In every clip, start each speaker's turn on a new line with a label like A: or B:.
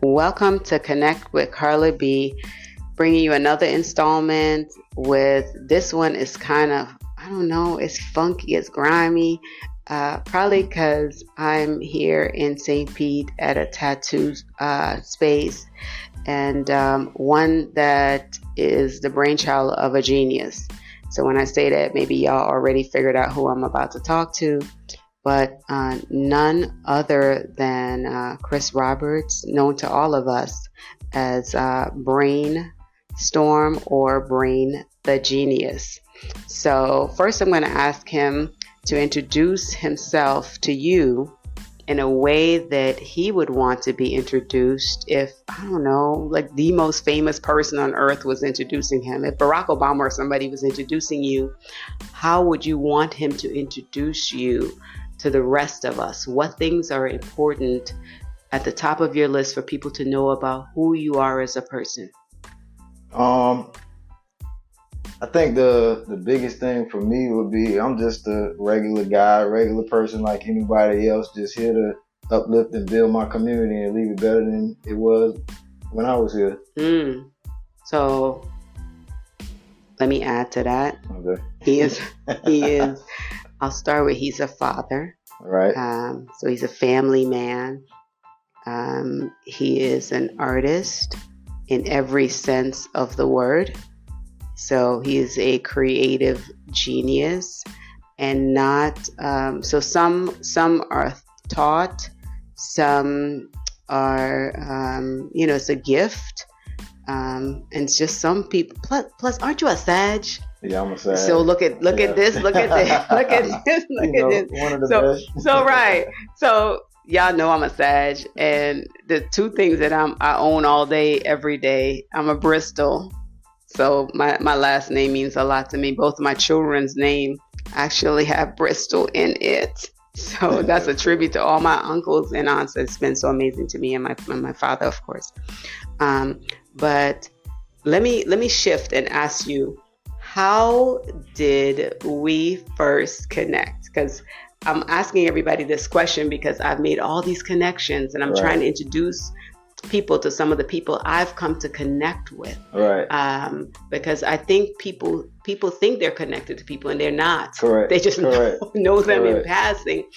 A: Welcome to Connect with Carla B, bringing you another installment with this one is kind of, I don't know, it's funky, it's grimy, probably because I'm here in St. Pete at a tattoo space and one that is the brainchild of a genius. So when I say that, maybe y'all already figured out who I'm about to talk to. But none other than Chris Roberts, known to all of us as Brainstorm or Brain the Genius. So first I'm going to ask him to introduce himself to you in a way that he would want to be introduced if, I don't know, like the most famous person on earth was introducing him. If Barack Obama or somebody was introducing you, how would you want him to introduce you to the rest of us? What things are important at the top of your list for people to know about who you are as a person?
B: I think the biggest thing for me would be I'm just a regular guy, regular person like anybody else, just here to uplift and build my community and leave it better than it was when I was here.
A: So let me add to that.
B: Okay.
A: He is I'll start with he's a father.
B: All right.
A: So he's a family man. He is an artist in every sense of the word. So he is a creative genius and not, so some are taught, some are, it's a gift. And it's just some people, plus aren't you a Sag?
B: Yeah, I'm a Sag.
A: So look at this, look at this, look at this, look at this.
B: One of the best.
A: So right. So y'all know I'm a Sag, and the two things that I own all day, every day. I'm a Bristol. So my last name means a lot to me. Both of my children's name actually have Bristol in it. So that's a tribute to all my uncles and aunts. It's been so amazing to me, and my father, of course. But let me shift and ask you, how did we first connect? Because I'm asking everybody this question because I've made all these connections and I'm trying to introduce people to some of the people I've come to connect with.
B: Right.
A: Because I think people think they're connected to people and they're not.
B: Correct.
A: They just know them in passing.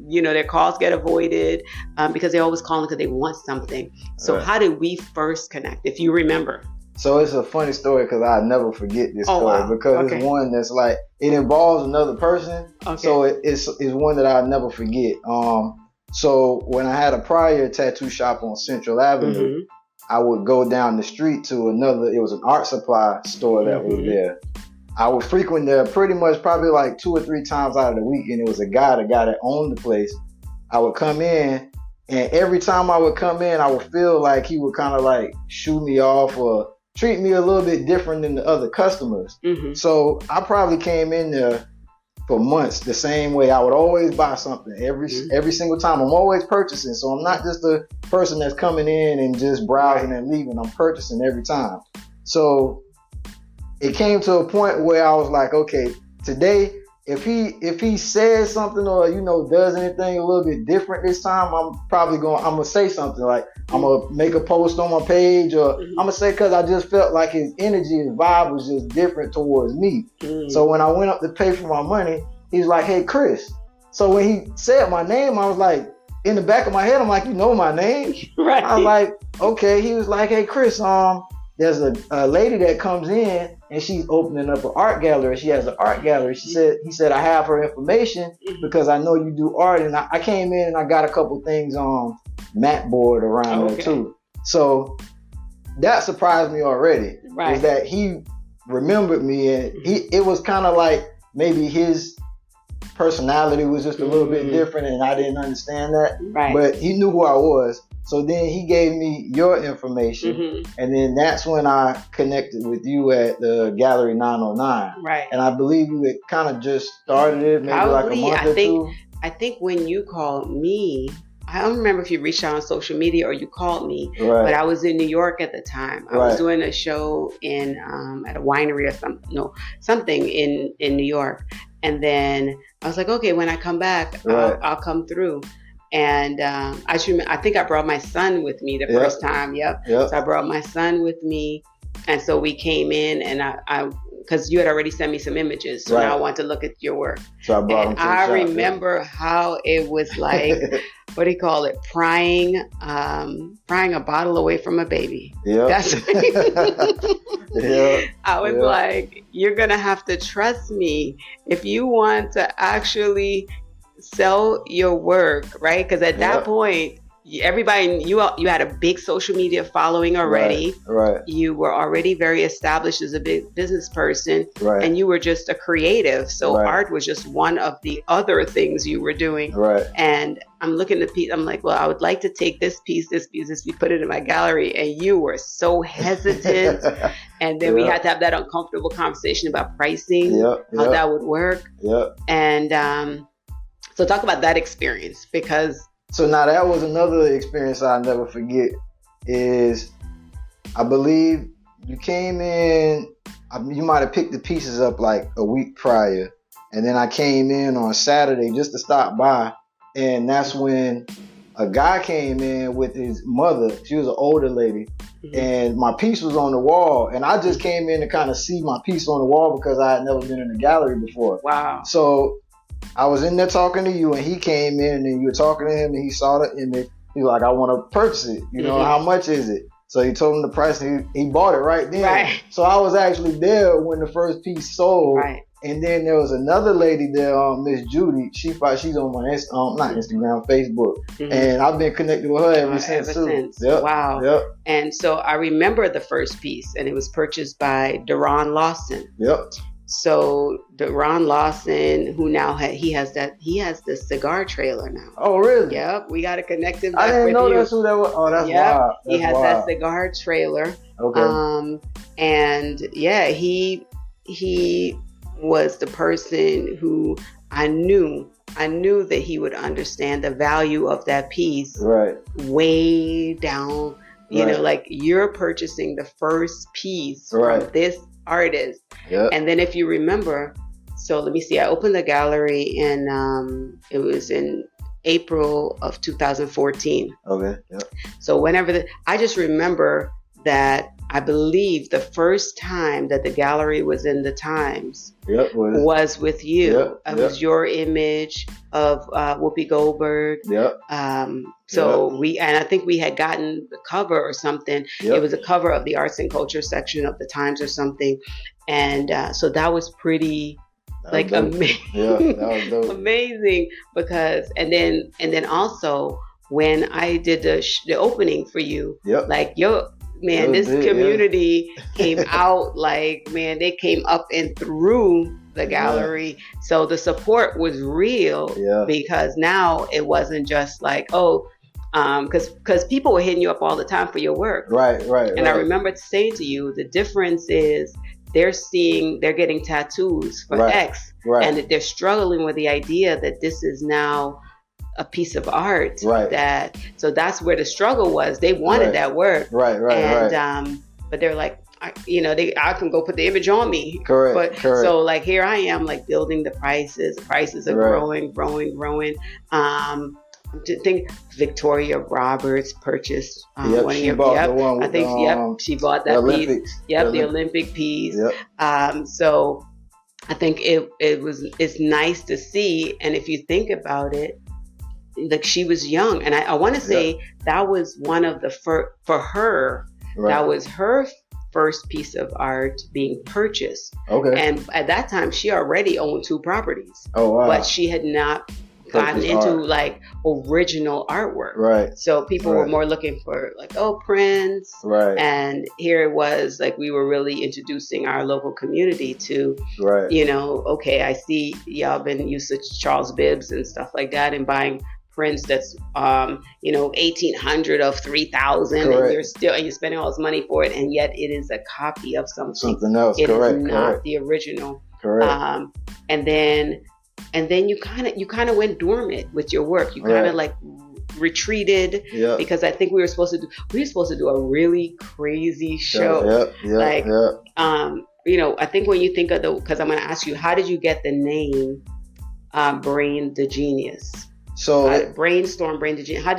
A: Their calls get avoided because they're always calling because they want something. So how did we first connect, if you remember?
B: So it's a funny story because I never forget this story because it's one that's like, it involves another person. Okay. So it's one that I'll never forget. So when I had a prior tattoo shop on Central Avenue, I would go down the street to it was an art supply store that was there. I would frequent there pretty much probably like 2 or 3 times out of the week. And it was the guy that owned the place. I would come in, and every time I would come in, I would feel like he would kind of like shoo me off or treat me a little bit different than the other customers. So I probably came in there for months the same way. I would always buy something every single time. I'm always purchasing. So I'm not just a person that's coming in and just browsing and leaving. I'm purchasing every time. So it came to a point where I was like, okay, today, if he says something or, does anything a little bit different this time, I'm going to say something like, I'm going to make a post on my page, or I'm going to say, because I just felt like his energy, his vibe was just different towards me. So when I went up to pay for my money, he was like, hey, Chris. So when he said my name, I was like, in the back of my head, I'm like, you know my name?
A: Right.
B: I was like, okay. He was like, hey, Chris, there's a lady that comes in and she's opening up an art gallery. She has an art gallery. He said, I have her information because I know you do art. And I came in and I got a couple things on mat board around there too. So that surprised me already. Right. Is that he remembered me, and it was kind of like maybe his personality was just a little bit different and I didn't understand that. Right. But he knew who I was. So then he gave me your information, and then that's when I connected with you at the Gallery 909. Right. And I believe you had kind of just started it maybe like a month or two.
A: I think when you called me, I don't remember if you reached out on social media or you called me, but I was in New York at the time. I was doing a show in at a winery or something in New York. And then I was like, okay, when I come back, I'll come through. And I think I brought my son with me the first time. Yep. So I brought my son with me, and so we came in, and I because you had already sent me some images, so now I want to look at your work. So I brought him to the shop, remember how it was like, what do you call it? Prying a bottle away from a baby. Yeah. That's I was like, you're gonna have to trust me if you want to actually sell your work, right? Because at that point, everybody, you had a big social media following already. Right. You were already very established as a big business person, and you were just a creative. So art was just one of the other things you were doing. Right. And I'm looking at the piece. I'm like, well, I would like to take this piece, put it in my gallery. And you were so hesitant. And then we had to have that uncomfortable conversation about pricing, how that would work. And so talk about that experience, because.
B: So now that was another experience I'll never forget. Is I believe you came in, you might have picked the pieces up like a week prior, and then I came in on Saturday just to stop by, and that's when a guy came in with his mother. She was an older lady, and my piece was on the wall, and I just came in to kind of see my piece on the wall because I had never been in a gallery before. Wow. So I was in there talking to you, and he came in, and you were talking to him, and he saw the image. He was like, I want to purchase it. You know, how much is it? So he told him the price, and he bought it right then. Right. So I was actually there when the first piece sold. Right. And then there was another lady there, Miss Judy. She's on my not Instagram, Facebook. And I've been connected with her ever since too. Yep. Wow. Yep.
A: And so I remember the first piece, and it was purchased by Deron Lawson. Yep. So Deron Lawson, who now he has the cigar trailer now.
B: Oh, really?
A: Yep. We got to connect him
B: back with you. I didn't know that's who that was. Oh, that's wild.
A: He has that cigar trailer. Okay. And yeah, he was the person who I knew that he would understand the value of that piece. Right. Way down. You know, like you're purchasing the first piece from this artist. Yep. And then if you remember, so let me see, I opened the gallery in it was in April of 2014. Okay. Yep. So I just remember that I believe the first time that the gallery was in the Times was with you. It was your image of Whoopi Goldberg. Yep. And I think we had gotten the cover or something. Yep. It was a cover of the arts and culture section of the Times or something. And so that was pretty amazing. Yeah, that was dope. Amazing, because and then also when I did the opening for you, like this community came out, like, man, they came up and through the gallery. So the support was real, because now it wasn't just like, because people were hitting you up all the time for your work. Right. And I remember saying to you, the difference is they're getting tattoos for X, and that they're struggling with the idea that this is now a piece of art. Right. So that's where the struggle was. They wanted that work. Right. But they're like, I can go put the image on me. Correct. So like here I am, like building the prices. The prices are growing. I think Victoria Roberts purchased one of your. She bought that piece. The Olympic piece. Yep. So I think it's nice to see, and if you think about it, like she was young, and I want to say that was one of the for her. That was her first piece of art being purchased. Okay. And at that time, she already owned 2 properties. Oh wow! But she had not gotten into like original artwork. Right. So people were more looking for like, prints. Right. And here it was like we were really introducing our local community to, okay, I see y'all been used to Charles Bibbs and stuff like that, and buying prints that's 1800 of 3000, and you're spending all this money for it, and yet it is a copy of something else. It is not the original. Correct. And then you kind of went dormant with your work. You kind of like retreated because I think we were supposed to do a really crazy show. I think when you think of because I'm going to ask you, how did you get the name Brain the Genius?
B: So
A: Brainstorm, how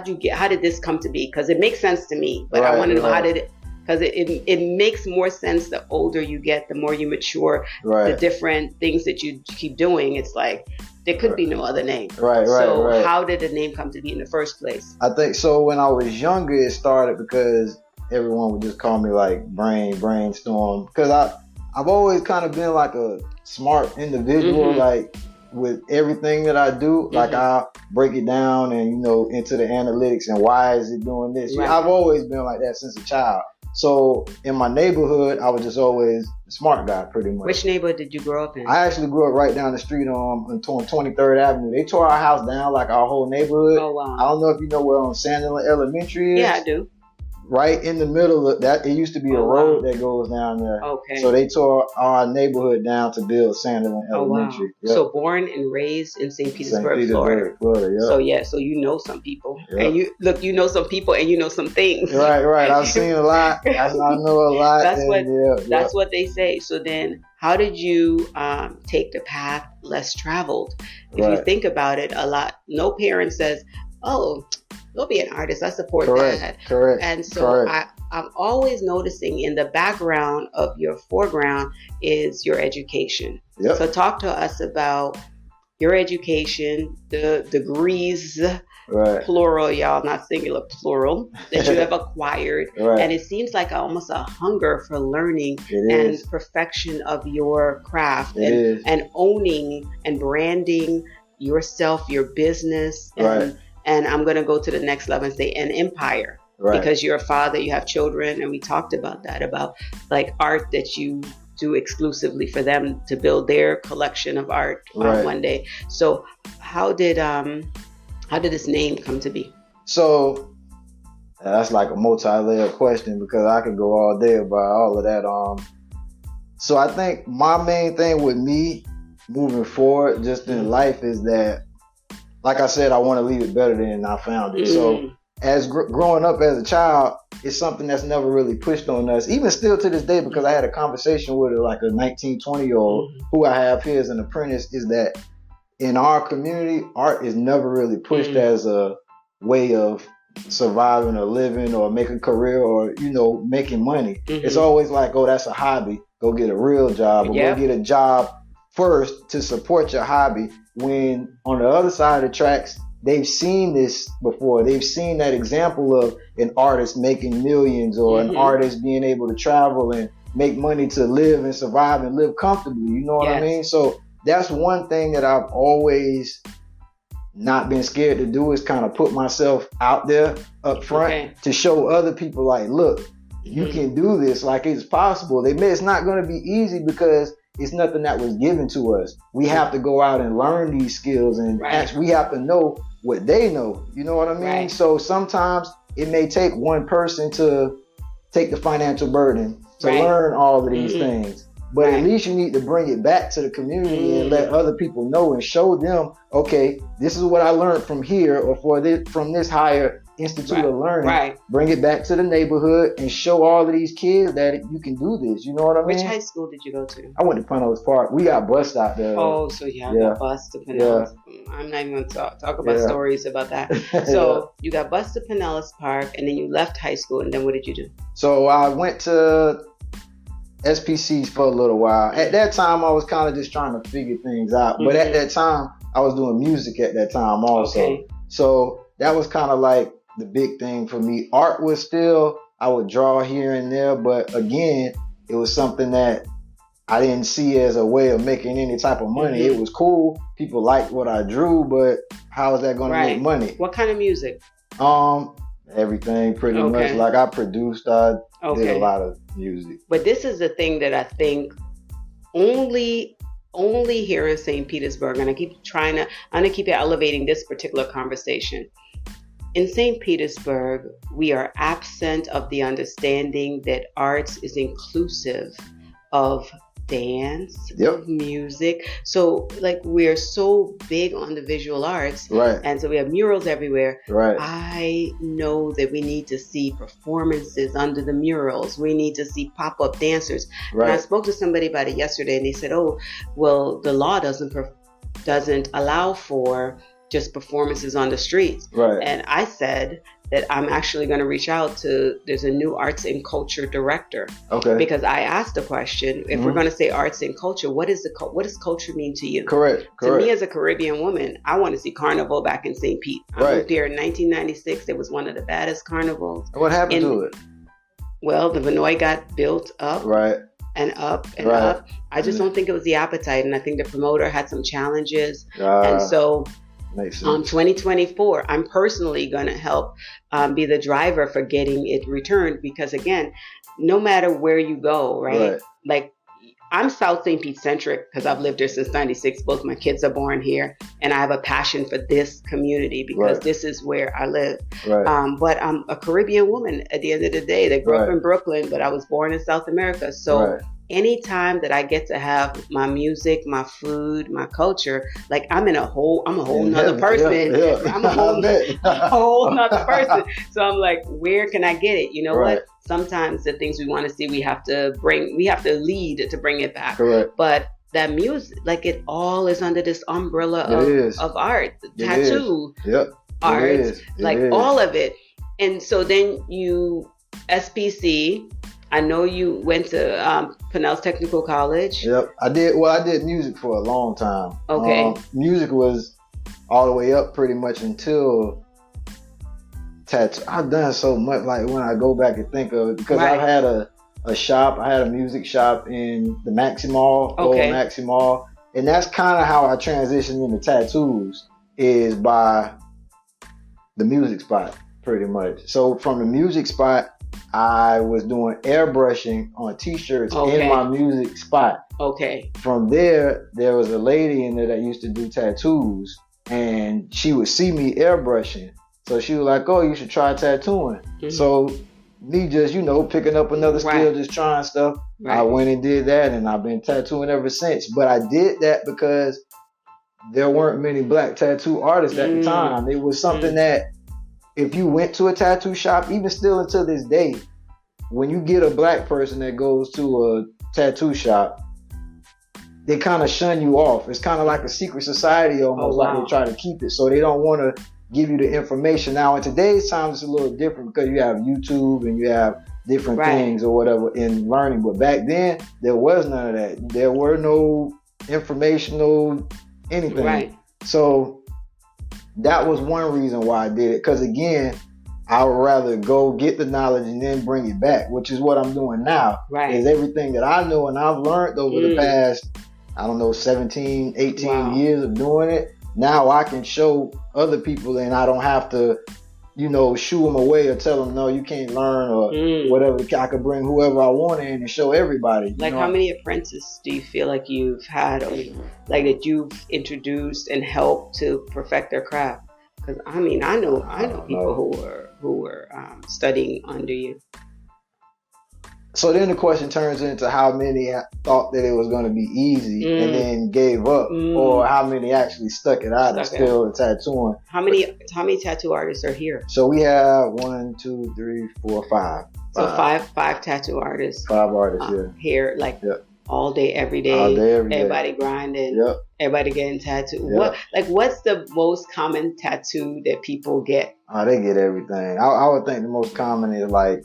A: did this come to be? Because it makes sense to me, but I want to know how did it, because it makes more sense the older you get, the more you mature, the different things that you keep doing. It's like, there could be no other name. So how did the name come to be in the first place?
B: I think so when I was younger, it started because everyone would just call me like Brainstorm. Because I've always kind of been like a smart individual, like with everything that I do. Like I break it down and, you know, into the analytics and why is it doing this. I've always been like that since a child. So in my neighborhood, I was just always the smart guy, pretty much.
A: Which neighborhood did you grow up in?
B: I actually grew up right down the street on 23rd Avenue. They tore our house down, like our whole neighborhood.
A: Oh, wow.
B: I don't know if you know where Sandalwood Elementary is.
A: Yeah, I do.
B: Right in the middle of that, it used to be a road that goes down there.
A: Okay.
B: So they tore our neighborhood down to build Sandalwood Elementary.
A: Wow. Yep. So born and raised in St. Petersburg, Florida.
B: Yep.
A: So you know some people, and you know some people, and you know some things.
B: Right. I've seen a lot. I know a lot.
A: That's what they say. So then, how did you take the path less traveled? If you think about it, a lot. No parent says, "Oh, you'll be an artist. I support that."
B: Correct.
A: And so I'm always noticing in the background of your foreground is your education.
B: Yep.
A: So talk to us about your education, the degrees, plural, y'all, not singular, plural, that you have acquired. And it seems like almost a hunger for learning and perfection of your craft and owning and branding yourself, your business, and I'm going to go to the next level and say an empire, because you're a father, you have children. And we talked about that, about like art that you do exclusively for them to build their collection of art one day. So how did this name come to be?
B: So that's like a multi-layered question, because I could go all day about all of that. So I think my main thing with me moving forward just in life is that, like I said, I want to leave it better than I found it. So as growing up as a child, it's something that's never really pushed on us, even still to this day, because I had a conversation with like a 19, 20-year-old who I have here as an apprentice, is that in our community, art is never really pushed as a way of surviving or living or making a career or, you know, making money. It's always like, oh, that's a hobby. Go get a real job, or go get a job first to support your hobby. When on the other side of the tracks, they've seen this before. They've seen that example of an artist making millions, or an artist being able to travel and make money to live and survive and live comfortably. You know what I mean? So that's one thing that I've always not been scared to do, is kind of put myself out there up front to show other people, like, look, you can do this. Like, it's possible. It's not going to be easy, because it's nothing that was given to us. We have to go out and learn these skills, and we have to know what they know. You know what I mean? So sometimes it may take one person to take the financial burden to learn all of these things. But at least you need to bring it back to the community and let other people know and show them, okay, this is what I learned from here, or from this higher institute of learning. Bring it back to the neighborhood and show all of these kids that you can do this. You know what I mean?
A: Which high school did you go to?
B: I went to Pinellas Park. We got bused out there.
A: Oh, so got bused to Pinellas. I'm not even going to talk about stories about that. So you got bused to Pinellas Park, and then you left high school, and then what did you do? So
B: I went to SPCs for a little while. At that time, I was kind of just trying to figure things out. But at that time, I was doing music at that time also. So that was kind of like the big thing for me. Art was still, I would draw here and there, but again, it was something that I didn't see as a way of making any type of money. It was cool. People liked what I drew, but how is that going to make money?
A: What kind of music?
B: Everything pretty much. Like I produced, I did a lot of music.
A: But this is the thing that I think only here in St. Petersburg, and I'm gonna keep elevating this particular conversation. In St. Petersburg, we are absent of the understanding that arts is inclusive of dance, of music. So like we're so big on the visual arts, and so we have murals everywhere. I know that we need to see performances under the murals. We need to see pop-up dancers. And I spoke to somebody about it yesterday, and they said, oh, well, the law doesn't allow for just performances on the streets.
B: Right.
A: And I said that I'm actually going to reach out to, there's a new arts and culture director.
B: Okay.
A: Because I asked the question, if we're going to say arts and culture, what does culture mean to you?
B: Correct.
A: To me as a Caribbean woman, I want to see Carnival back in St. Pete. I moved here in 1996. It was one of the baddest carnivals.
B: What happened to it?
A: Well, the Vinoy got built up.
B: Right.
A: And up and up. I just don't think it was the appetite. And I think the promoter had some challenges. And so 2024, I'm personally going to help be the driver for getting it returned. Because again, no matter where you go, right? Like I'm South St. Pete centric because I've lived here since 96. Both my kids are born here. And I have a passion for this community because this is where I live. But I'm a Caribbean woman at the end of the day that grew up in Brooklyn, but I was born in South America. So anytime that I get to have my music, my food, my culture, like I'm a whole nother person. I'm a whole nother person. So I'm like, where can I get it? You know what? Sometimes the things we want to see, we have to lead to bring it back. But that music, like it all is under this umbrella of art, tattoo art, all of it. And so then SPC, I know you went to Pinellas Technical College.
B: Yep, I did. Well, I did music for a long time.
A: Okay.
B: Music was all the way up pretty much until tattoo. I've done so much, like when I go back and think of it, because I've had a shop. I had a music shop in the Maxi Mall, old Maxi Mall. And that's kind of how I transitioned into tattoos, is by the music spot, pretty much. So from the music spot, I was doing airbrushing on t-shirts in my music spot. From there was a lady in there that used to do tattoos, and she would see me airbrushing. So she was like, oh, you should try tattooing. So me just, picking up another skill, just trying stuff. I went and did that, and I've been tattooing ever since. But I did that because there weren't many black tattoo artists at the time. It was something that if you went to a tattoo shop, even still until this day, when you get a black person that goes to a tattoo shop, they kind of shun you off. It's kind of like a secret society almost, like they try to keep it. So they don't want to give you the information. Now, in today's time, it's a little different because you have YouTube and you have different things or whatever in learning. But back then, there was none of that. There were no informational anything. So that was one reason why I did it. Because again, I would rather go get the knowledge and then bring it back, which is what I'm doing now. Is everything that I know and I've learned over the past, 17, 18 years of doing it. Now I can show other people, and I don't have to, shoo them away or tell them, no, you can't learn or whatever. I could bring whoever I want in and show everybody.
A: Like how many apprentices do you feel like you've had, like that you've introduced and helped to perfect their craft? Because I know people who were studying under you.
B: So then the question turns into how many thought that it was going to be easy and then gave up, or how many actually stuck it out and still tattooing.
A: How many tattoo artists are here?
B: So we have 1, 2, 3, 4, 5.
A: So five tattoo artists.
B: 5 artists,
A: here, like all day, every day.
B: All day, every day.
A: Everybody grinding. Everybody getting tattooed. What's the most common tattoo that people get?
B: Oh, they get everything. I would think the most common is like,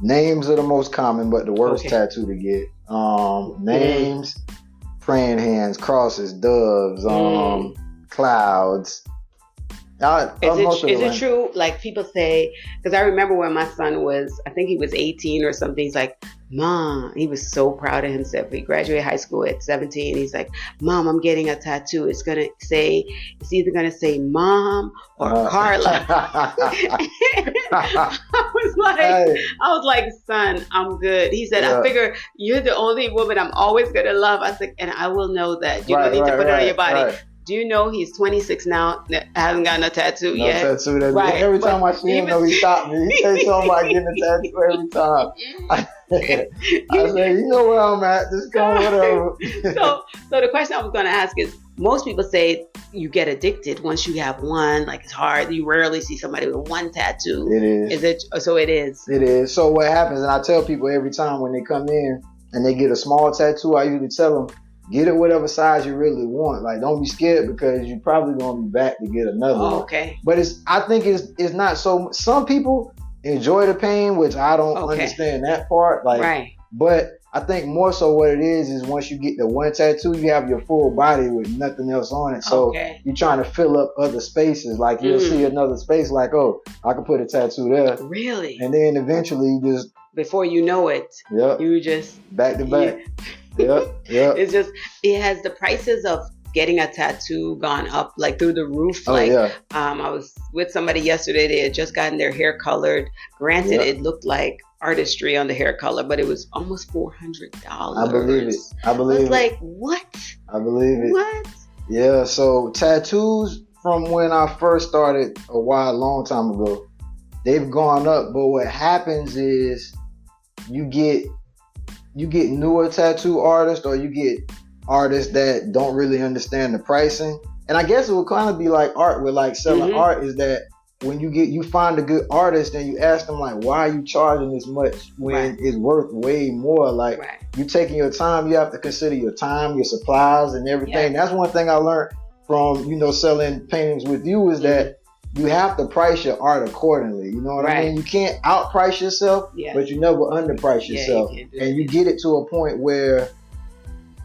B: names are the most common, but the worst tattoo to get. Names, praying hands, crosses, doves, clouds.
A: Is it true? Like people say, because I remember when my son was, I think he was 18 or something. He's like, Mom, he was so proud of himself. He graduated high school at 17. He's like, Mom, I'm getting a tattoo. It's either gonna say Mom or Carla. I was like, son, I'm good. He said, I figure you're the only woman I'm always gonna love. I said, and I will know that. You don't need to put it on your body. Do you know he's 26 now? Hasn't gotten a tattoo yet.
B: No tattoo. Every time I see him, he stopped me. He says something about getting a tattoo every time. I say, you know where I'm at. Just go whatever.
A: So the question I was going to ask is, most people say you get addicted once you have one. Like it's hard. You rarely see somebody with one tattoo.
B: It is.
A: Is it? So it is.
B: It is. So what happens, and I tell people every time when they come in and they get a small tattoo, I usually tell them, get it whatever size you really want. Like, don't be scared because you're probably gonna be back to get another one.
A: Okay.
B: But I think it's not so. Some people enjoy the pain, which I don't understand that part. Like,
A: right.
B: But I think more so what it is once you get the one tattoo, you have your full body with nothing else on it. So you're trying to fill up other spaces. Like, you'll see another space like, oh, I can put a tattoo there.
A: Really?
B: And then eventually you just...
A: Before you know it, you just...
B: Back to back. Yep.
A: It's just, it has the prices of getting a tattoo gone up like through the roof. I was with somebody yesterday. They had just gotten their hair colored. Granted, it looked like artistry on the hair color, but it was almost $400.
B: I believe it. I was
A: like, what?
B: I believe it.
A: What?
B: Yeah. So tattoos from when I first started a long time ago, they've gone up. But what happens is you get newer tattoo artists, or you get artists that don't really understand the pricing. And I guess it would kind of be like art, with like selling art, is that when you find a good artist and you ask them like, why are you charging this much when it's worth way more? Like, you taking your time, you have to consider your time, your supplies and everything. That's one thing I learned from, selling paintings with you, is that you have to price your art accordingly. You know what I mean? You can't outprice yourself, but you never underprice yourself. And you get it to a point where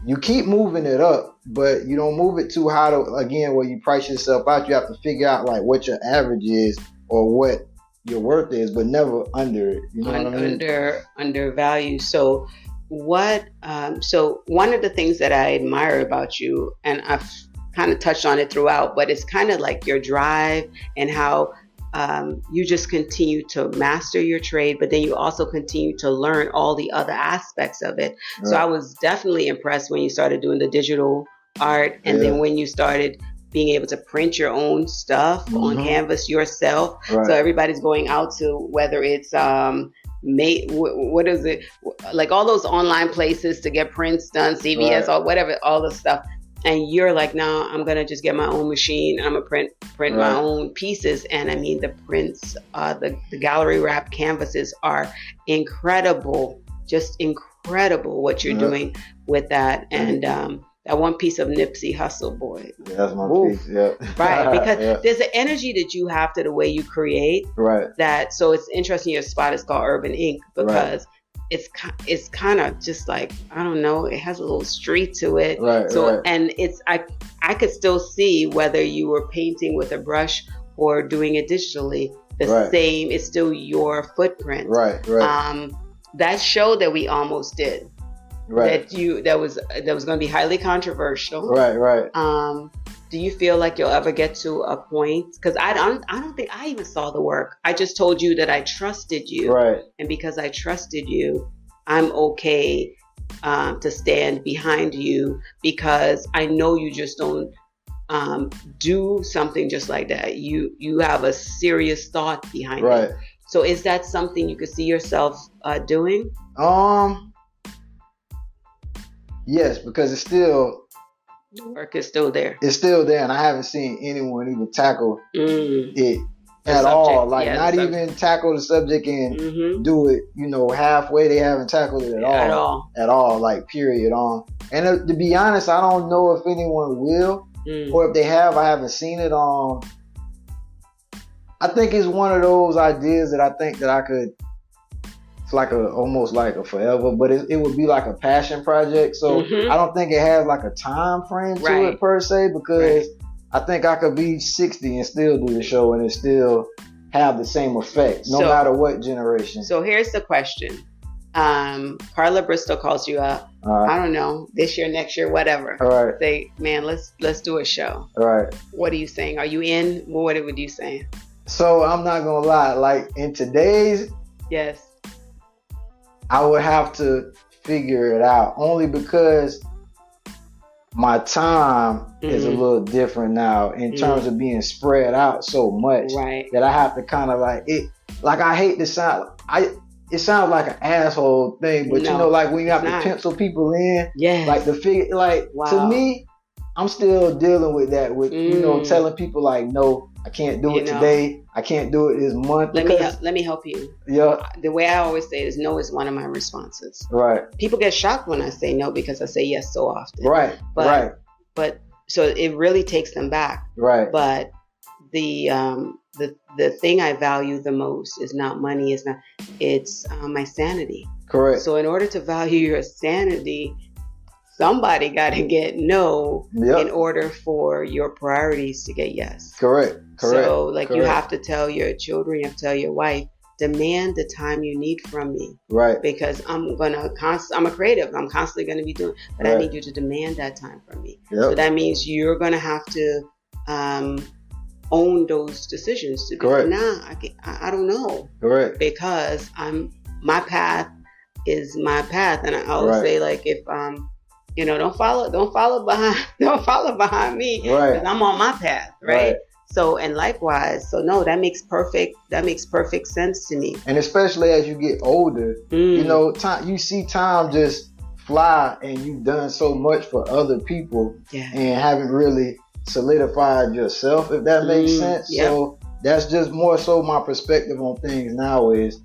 B: you keep moving it up, but you don't move it too high where you price yourself out. You have to figure out like what your average is or what your worth is, but never under it. You know what I mean?
A: Undervalue. So what? So one of the things that I admire about you, and I've kind of touched on it throughout, but it's kind of like your drive and how you just continue to master your trade, but then you also continue to learn all the other aspects of it. So I was definitely impressed when you started doing the digital art, and then when you started being able to print your own stuff on canvas yourself. So everybody's going out to, whether it's what is it, like all those online places to get prints done, CVS or whatever, all the stuff. And you're like, no, I'm going to just get my own machine. I'm going to print my own pieces. And I mean, the prints, the gallery wrap canvases are incredible, just incredible what you're doing with that. And that one piece of Nipsey Hussle, boy.
B: Yeah, that's my piece,
A: Right, because there's an energy that you have to the way you create. That, so it's interesting, your spot is called Urban Ink, because it's kind of just like, I don't know, it has a little street to it. And it's, I could still see whether you were painting with a brush or doing it digitally, the same, it's still your footprint. That show that we almost did, that was going to be highly controversial. Do you feel like you'll ever get to a point? Because I don't think I even saw the work. I just told you that I trusted you. And because I trusted you, I'm okay to stand behind you, because I know you just don't do something just like that. You have a serious thought behind it. So is that something you could see yourself doing?
B: Yes, because it's still...
A: The work is still there.
B: It's still there, and I haven't seen anyone even tackle it at all. Like, not even tackle the subject and do it, halfway. They haven't tackled it at all. Like, period. And to be honest, I don't know if anyone will, or if they have, I haven't seen it. I think it's one of those ideas that I think that I could. It's like almost like a forever, but it would be like a passion project. So I don't think it has like a time frame to it per se, because I think I could be 60 and still do the show and it still have the same effect, no matter what generation.
A: So here's the question. Carla Bristol calls you up. I don't know, this year, next year, whatever. Say, man, let's do a show. What are you saying? Are you in? What would you say?
B: So I'm not gonna lie, like in today's I would have to figure it out, only because my time is a little different now in terms of being spread out so much that I have to kind of like it. Like, I hate to sound, it sounds like an asshole thing, but like when you have to pencil people in, like the figure, like to me, I'm still dealing with that, with telling people like, no, I can't do it today. I can't do it this month.
A: Let me help you.
B: Yeah.
A: The way I always say is no is one of my responses.
B: Right.
A: People get shocked when I say no because I say yes so often.
B: Right.
A: But so it really takes them back.
B: Right.
A: But the thing I value the most is not money. It's my sanity.
B: Correct.
A: So in order to value your sanity, somebody got to get no in order for your priorities to get yes.
B: Correct.
A: So like you have to tell your children, you have to tell your wife, demand the time you need from me.
B: Right.
A: Because I'm a creative. I'm constantly going to be doing, but I need you to demand that time from me.
B: Yep.
A: So that means you're going to have to own those decisions to be
B: Correct.
A: I don't know.
B: Correct.
A: Because my path is my path. And I always say, like, if don't follow behind me, because I'm on my path, right? So, and likewise, so no, that makes perfect sense to me.
B: And especially as you get older, you see time just fly, and you've done so much for other people, and haven't really solidified yourself, if that makes sense. Yep. So that's just more so my perspective on things now is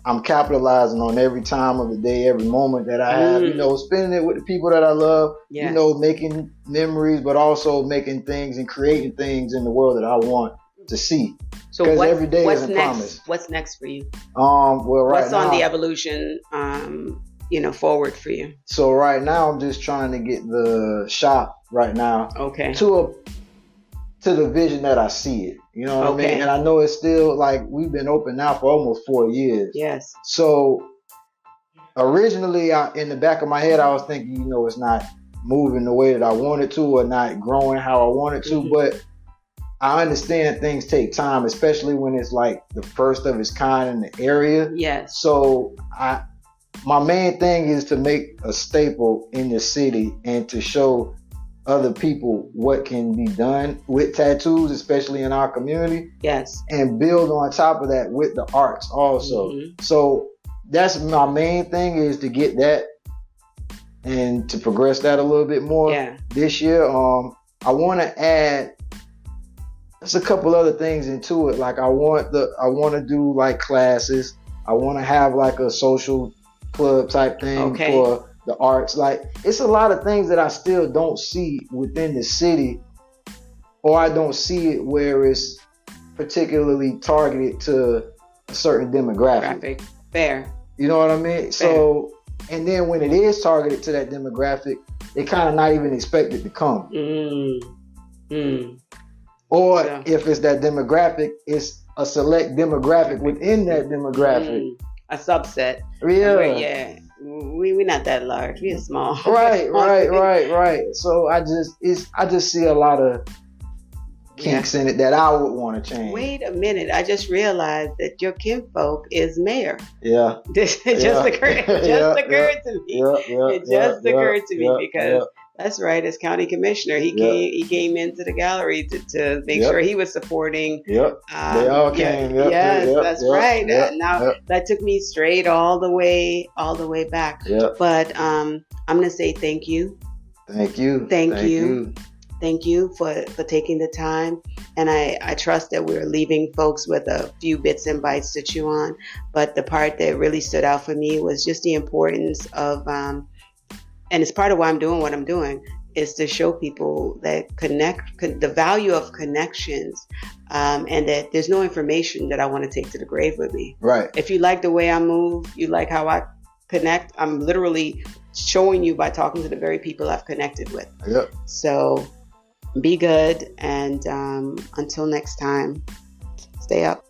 B: I'm capitalizing on every time of the day, every moment that I have, spending it with the people that I love, making memories, but also making things and creating things in the world that I want to see.
A: So every day isn't promised. What's next for you? What's on the evolution, forward for you?
B: So right now I'm just trying to get the shop right now to the vision that I see it. You know what I mean? And I know it's still like we've been open now for almost 4 years.
A: Yes.
B: So originally in the back of my head, I was thinking, it's not moving the way that I wanted to, or not growing how I wanted to. But I understand things take time, especially when it's like the first of its kind in the area.
A: Yes.
B: So my main thing is to make a staple in the city and to show other people what can be done with tattoos, especially in our community.
A: Yes.
B: And build on top of that with the arts also. So that's my main thing, is to get that and to progress that a little bit more this year. I want to add just a couple other things into it. Like I want to do like classes. I want to have like a social club type thing for the arts. Like, it's a lot of things that I still don't see within the city, or I don't see it where it's particularly targeted to a certain demographic.
A: Fair.
B: You know what I mean? Fair. So, and then when it is targeted to that demographic, they kind of not even expected to come. Or if it's that demographic, it's a select demographic within that demographic.
A: A subset.
B: Yeah.
A: We're not that large. We're small.
B: Right. So I just see a lot of kinks in it that I would want to change.
A: Wait a minute. I just realized that your kinfolk is mayor.
B: Yeah.
A: This just occurred to me. It just occurred to me because that's right. As county commissioner, he came into the gallery to make sure he was supporting.
B: They all came.
A: That's right. Now that took me straight all the way back. But I'm gonna say thank you.
B: Thank you
A: for taking the time. And I trust that we're leaving folks with a few bits and bytes to chew on. But the part that really stood out for me was just the importance of and it's part of why I'm doing what I'm doing, is to show people that the value of connections, and that there's no information that I want to take to the grave with me.
B: Right.
A: If you like the way I move, you like how I connect, I'm literally showing you by talking to the very people I've connected with.
B: Yep.
A: So be good, and until next time, stay up.